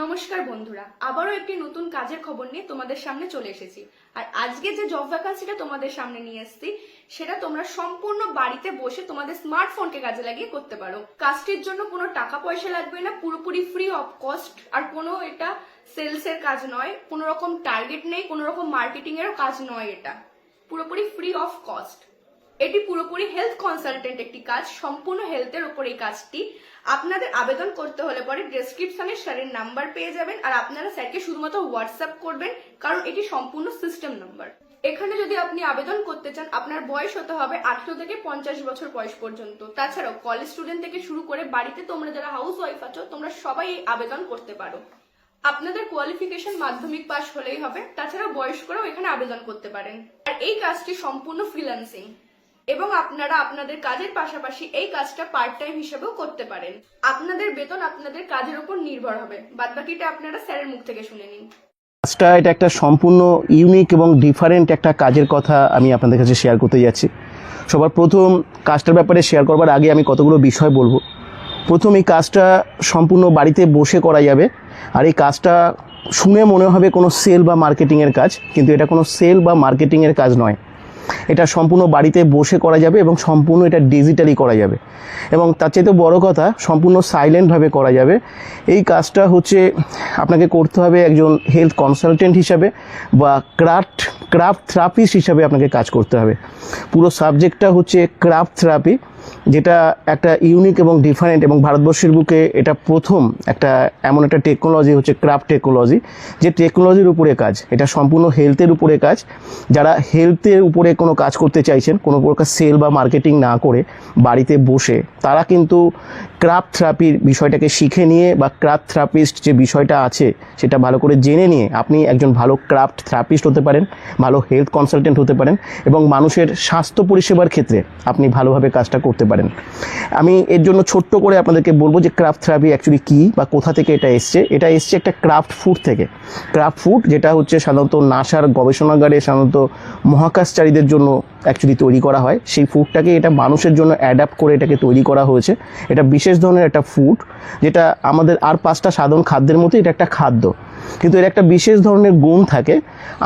নমস্কার বন্ধুরা, আবারও একটি নতুন কাজের খবর নিয়ে তোমাদের সামনে চলে এসেছি। আর আজকে যে জব ভ্যাকান্সিটা তোমাদের সামনে নিয়ে এসেছি সেটা তোমরা সম্পূর্ণ বাড়িতে বসে তোমাদের স্মার্টফোনকে কাজে লাগিয়ে করতে পারো। কাজটির জন্য কোনো টাকা পয়সা লাগবে না, পুরোপুরি ফ্রি অফ কস্ট। আর কোনো এটা সেলসের কাজ নয়, কোনো রকম টার্গেট নেই, কোনো রকম মার্কেটিং এরও কাজ নয়, এটা পুরোপুরি ফ্রি অফ কস্ট। এটি পুরোপুরি হেলথ কনসালটেন্ট একটি কাজ, সম্পূর্ণ হেলথের উপর এই কাজটি। আপনাদের আবেদন করতে হলে পরে ডেসক্রিপশনে স্যারের নাম্বার পেয়ে যাবেন, আর আপনারা স্যারকে শুধুমাত্র হোয়াটসঅ্যাপ করবেন, কারণ এটি সম্পূর্ণ সিস্টেম নাম্বার। এখানে যদি আপনি আবেদন করতে চান, আপনার বয়স হতে হবে 18 থেকে 50 বছর বয়স পর্যন্ত। তাছাড়াও কলেজ স্টুডেন্ট থেকে শুরু করে বাড়িতে তোমরা যারা হাউস ওয়াইফ আছো, তোমরা সবাই এই আবেদন করতে পারো। আপনাদের কোয়ালিফিকেশন মাধ্যমিক পাস হলেই হবে। তাছাড়া বয়স্করাও এখানে আবেদন করতে পারেন। আর এই কাজটি সম্পূর্ণ ফ্রিল্যান্সিং, এবং আপনারা আপনাদের কাজের পাশাপাশি এই কাজটা পার্ট টাইম হিসেবেও করতে পারেন। আপনাদের বেতন আপনাদের কাজের উপর নির্ভর হবে। বাদবাকিটা আপনারা স্যারের মুখ থেকে শুনে নিন। কাজটা এটা একটা সম্পূর্ণ ইউনিক এবং ডিফারেন্ট একটা কাজের কথা আমি আপনাদের কাছে শেয়ার করতে যাচ্ছি। সবার প্রথম কাজটার ব্যাপারে শেয়ার করবার আগে আমি কতগুলো বিষয় বলবো। প্রথম, এই কাজটা সম্পূর্ণ বাড়িতে বসে করা যাবে। আর এই কাজটা শুনে মনে হবে কোনো সেল বা মার্কেটিংয়ের কাজ, কিন্তু এটা কোনো সেল বা মার্কেটিংয়ের কাজ নয়। এটা সম্পূর্ণ বাড়িতে বসে করা যাবে এবং সম্পূর্ণ এটা ডিজিটালি করা যাবে, এবং তার চাইতে বড় কথা সম্পূর্ণ সাইলেন্টভাবে করা যাবে। এই কাজটা হচ্ছে আপনাকে করতে হবে একজন হেলথ কনসালটেন্ট হিসাবে বা ক্রাফট থেরাপিস্ট হিসাবে আপনাকে কাজ করতে হবে। পুরো সাবজেক্টটা হচ্ছে ক্রাফট থেরাপি, যেটা একটা ইউনিক এবং ডিফারেন্ট, এবং ভারতবর্ষের বুকে এটা প্রথম একটা এমন একটা টেকনোলজি হচ্ছে ক্রাফট টেকনোলজি, যে টেকনোলজির উপরে কাজ। এটা সম্পূর্ণ হেলথের উপরে কাজ। যারা হেলথের উপরে কোনো কাজ করতে চাইছেন, কোনো প্রকার সেল বা মার্কেটিং না করে বাড়িতে বসে, তারা কিন্তু ক্রাফট থেরাপির বিষয়টাকে শিখে নিয়ে বা ক্রাফট থেরাপিস্ট যে বিষয়টা আছে সেটা ভালো করে জেনে নিয়ে আপনি একজন ভালো ক্রাফট থেরাপিস্ট হতে পারেন, ভালো হেলথ কনসালটেন্ট হতে পারেন, এবং মানুষের স্বাস্থ্য পরিষেবার ক্ষেত্রে আপনি ভালোভাবে কাজটা করতে পারেন। আমি এর জন্য ছোট্ট করে আপনাদেরকে বলবো যে ক্রাফট থেরাপি অ্যাকচুয়ালি কী বা কোথা থেকে এটা এসছে। এটা এসছে একটা ক্রাফট ফুড থেকে। ক্রাফট ফুড যেটা হচ্ছে সাধারণত নাসার গবেষণাগারে সাধারণত মহাকাশচারীদের জন্য অ্যাকচুয়ালি তৈরি করা হয়। সেই ফুডটাকে এটা মানুষের জন্য অ্যাডাপ্ট করে এটাকে তৈরি করা হয়েছে। এটা বিশেষ ধরনের একটা ফুড, যেটা আমাদের আর 5টা সাধারণ খাদ্যের মতো এটা একটা খাদ্য, কিন্তু এর একটা বিশেষ ধরনের গুণ থাকে।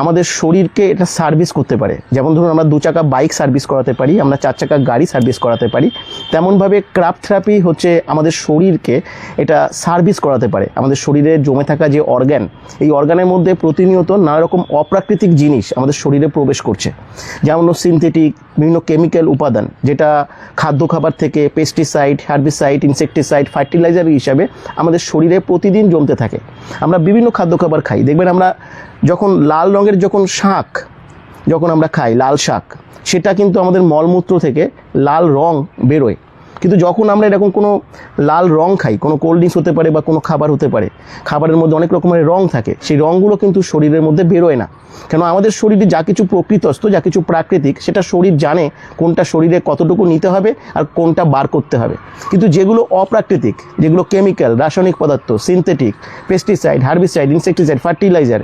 আমাদের শরীরকে এটা সার্ভিস করতে পারে। যেমন ধরুন আমরা 2 চাকা বাইক সার্ভিস করাতে পারি, আমরা 4 চাকা গাড়ি সার্ভিস করাতে পারি, তেমনভাবে ক্রাফট থেরাপি হচ্ছে আমাদের শরীরকে এটা সার্ভিস করাতে পারে। আমাদের শরীরে জমে থাকা যে অর্গান, এই অর্গানের মধ্যে প্রতিনিয়ত নানা রকম অপ্রাকৃতিক জিনিস আমাদের শরীরে প্রবেশ করছে, যেমন সিনথেটিক বিভিন্ন কেমিক্যাল উপাদান, যেটা খাদ্য খাবার থেকে পেস্টিসাইড, হার্বিসাইড, ইনসেকটিসাইড, ফার্টিলাইজার হিসাবে আমাদের শরীরে প্রতিদিন জমতে থাকে। আমরা বিভিন্ন খাদ্য খাবার খাই, দেখবেন আমরা যখন লাল রঙের শাক যখন আমরা খাই, লাল শাক, সেটা কিন্তু আমাদের মলমূত্র থেকে লাল রং বেরোয়। কিন্তু যখন আমরা এরকম কোনো লাল রং খাই, কোনো কোল্ড ড্রিঙ্কস হতে পারে বা কোনো খাবার হতে পারে, খাবারের মধ্যে অনেক রকমের রং থাকে, সেই রঙগুলো কিন্তু শরীরের মধ্যে বেরোয় না। কেন? আমাদের শরীরে যা কিছু প্রকৃতস্থ, যা কিছু প্রাকৃতিক, সেটা শরীর জানে কোনটা শরীরে কতটুকু নিতে হবে আর কোনটা বার করতে হবে। কিন্তু যেগুলো অপ্রাকৃতিক, যেগুলো কেমিক্যাল, রাসায়নিক পদার্থ, synthetic, pesticide, herbicide, insecticide, fertiliser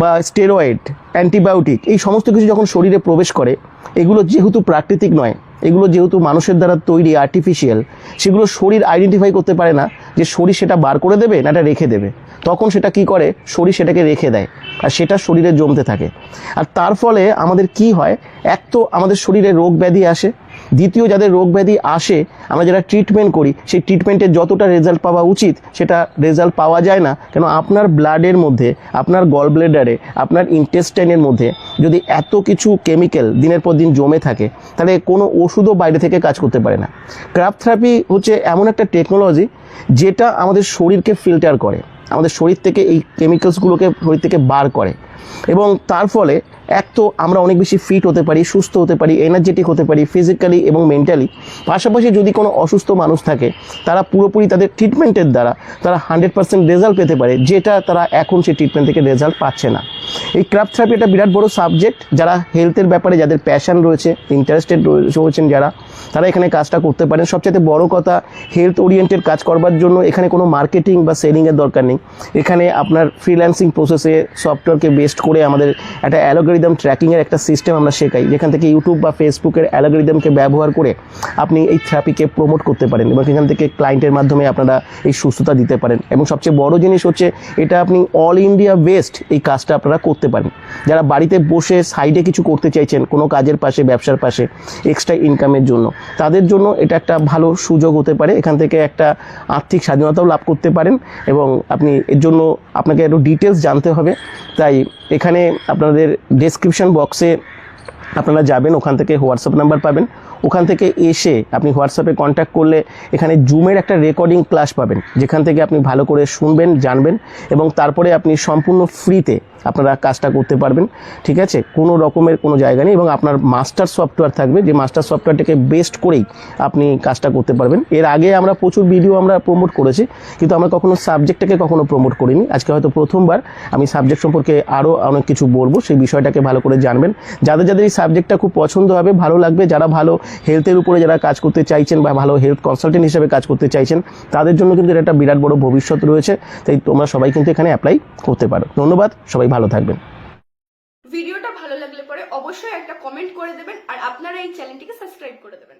বা স্টেরয়েড, অ্যান্টিবায়োটিক, এই সমস্ত কিছু যখন শরীরে প্রবেশ করে, এগুলো যেহেতু প্রাকৃতিক নয়, এগুলো যেহেতু মানুষের দ্বারা তৈরি, আর্টিফিশিয়াল, সেগুলো শরীর আইডেন্টিফাই করতে পারে না যে শরীর সেটা বার করে দেবে না এটা রেখে দেবে। তখন সেটা কি করে, শরীর সেটাকে রেখে দেয়, আর সেটা শরীরে জমতে থাকে। আর তার ফলে আমাদের কি হয়, এক তো আমাদের শরীরে রোগ ব্যাধি আসে, দ্বিতীয় যাদের রোগ ব্যাধি আসে, আমরা যারা ট্রিটমেন্ট করি, সেই ট্রিটমেন্টের যতটা রেজাল্ট পাওয়া উচিত সেটা রেজাল্ট পাওয়া যায় না। কেন? আপনার ব্লাডের মধ্যে, আপনার গল ব্লেডারে, আপনার ইন্টেস্টাইনের মধ্যে যদি এত কিছু কেমিক্যাল দিনের পর দিন জমে থাকে, তাহলে কোনো ওষুধও বাইরে থেকে কাজ করতে পারে না। ক্রাফট থেরাপি হচ্ছে এমন একটা টেকনোলজি যেটা আমাদের শরীরকে ফিল্টার করে, আমাদের শরীর থেকে এই কেমিক্যালসগুলোকে শরীর থেকে বার করে, এবং তার ফলে এক তো আমরা অনেক বেশি ফিট হতে পারি, সুস্থ হতে পারি, এনার্জেটিক হতে পারি ফিজিক্যালি এবং মেন্টালি। পাশাপাশি যদি কোনো অসুস্থ মানুষ থাকে, তারা পুরোপুরি তাদের ট্রিটমেন্টের দ্বারা তারা 100% রেজাল্ট পেতে পারে, যেটা তারা এখন সেই ট্রিটমেন্ট থেকে রেজাল্ট পাচ্ছে না। এই ক্রাফট থেরাপি একটা বিরাট বড় সাবজেক্ট। যারা হেলথের ব্যাপারে যাদের প্যাশন রয়েছে, ইন্টারেস্টেড রয়েছেন যারা, তারা এখানে কাজটা করতে পারেন। সবচেয়ে বড় কথা, হেলথ ওরিয়েন্টেড কাজ করবার জন্য এখানে কোনো মার্কেটিং বা সেলিংয়ের দরকার নেই। এখানে আপনার ফ্রিল্যান্সিং প্রসেসে সফটওয়্যারকে বেস বেস্ট করে আমাদের একটা অ্যালগোরিদম ট্র্যাকিংয়ের একটা সিস্টেম আমরা শেখাই, যেখান থেকে ইউটিউব বা ফেসবুকের অ্যালগোরিদমকে ব্যবহার করে আপনি এই থেরাপিকে প্রমোট করতে পারেন এবং এখান থেকে ক্লায়েন্টের মাধ্যমে আপনারা এই সুস্থতা দিতে পারেন। এবং সবচেয়ে বড় জিনিস হচ্ছে এটা আপনি অল ইন্ডিয়া বেস্ট এই কাজটা আপনারা করতে পারেন। যারা বাড়িতে বসে সাইডে কিছু করতে চাইছেন কোনো কাজের পাশে, ব্যবসার পাশে, এক্সট্রা ইনকামের জন্য, তাদের জন্য এটা একটা ভালো সুযোগ হতে পারে। এখান থেকে একটা আর্থিক স্বাধীনতাও লাভ করতে পারেন এবং আপনি এর জন্য আপনাকে একটু ডিটেলস জানতে হবে। তাই এখানে আপনাদের ডেসক্রিপশন বক্সে আপনারা যাবেন, ওখান থেকে হোয়াটসঅ্যাপ নাম্বার পাবেন, ওখান থেকে এসে আপনি হোয়াটসঅ্যাপে কন্ট্যাক্ট করলে এখানে জুমের একটা রেকর্ডিং ক্লাস পাবেন, যেখান থেকে আপনি ভালো করে শুনবেন, জানবেন এবং তারপরে আপনি সম্পূর্ণ ফ্রিতে আপনারা কাজটা করতে পারবেন। ঠিক আছে, কোনো রকমের কোনো জায়গা নেই এবং আপনার মাস্টার সফটওয়্যার থাকবে, যে মাস্টার সফটওয়্যারটাকে বেস্ট করেই আপনি কাজটা করতে পারবেন। এর আগে আমরা প্রচুর ভিডিও আমরা প্রমোট করেছি, কিন্তু আমরা কখনো সাবজেক্টটাকে কখনো প্রমোট করিনি। আজকে হয়তো প্রথমবার আমি সাবজেক্ট সম্পর্কে আরও অনেক কিছু বলবো, সেই বিষয়টাকে ভালো করে জানবেন। যাদের যাদের এই সাবজেক্টটা খুব পছন্দ হবে, ভালো লাগবে, যারা ভালো হেলথের উপরে যারা কাজ করতে চাইছেন বা ভালো হেলথ কনসালটেন্ট হিসেবে কাজ করতে চাইছেন, তাদের জন্য কিন্তু এটা একটা বিরাট বড় ভবিষ্যৎ রয়েছে। তাই তোমরা সবাই কিন্তু এখানে অ্যাপ্লাই করতে পারো। ধন্যবাদ, সবাই ভালো থাকবেন। ভিডিওটা ভালো লাগলে পরে অবশ্যই একটা কমেন্ট করে দেবেন আর আপনারা এই চ্যানেলটিকে সাবস্ক্রাইব করে দেবেন।